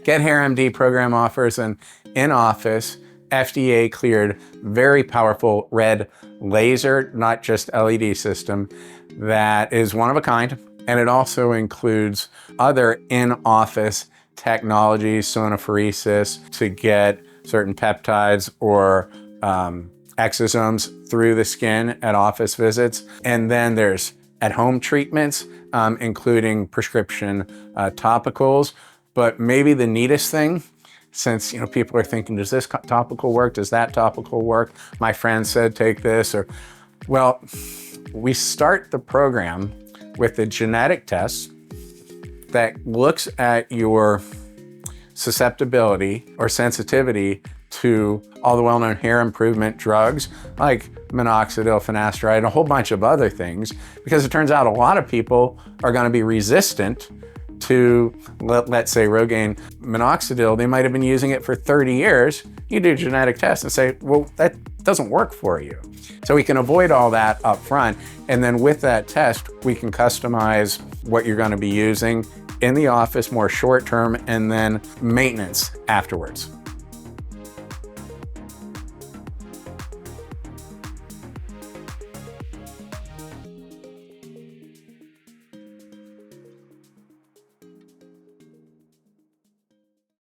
GetHairMD program offers an in-office, FDA-cleared, very powerful red laser, not just LED system, that is one of a kind. And it also includes other in-office technologies, sonophoresis, to get certain peptides or exosomes through the skin at office visits. And then there's at-home treatments, including prescription topicals. But maybe the neatest thing, since people are thinking, does this topical work? Does that topical work? My friend said take this, or well, we start the program with a genetic test that looks at your susceptibility or sensitivity to all the well-known hair improvement drugs like minoxidil, finasteride, and a whole bunch of other things, because it turns out a lot of people are going to be resistant to, let's say, Rogaine minoxidil. They might have been using it for 30 years. You do a genetic test and say, well, that doesn't work for you. So we can avoid all that up front. And then with that test, we can customize what you're going to be using in the office, more short term, and then maintenance afterwards.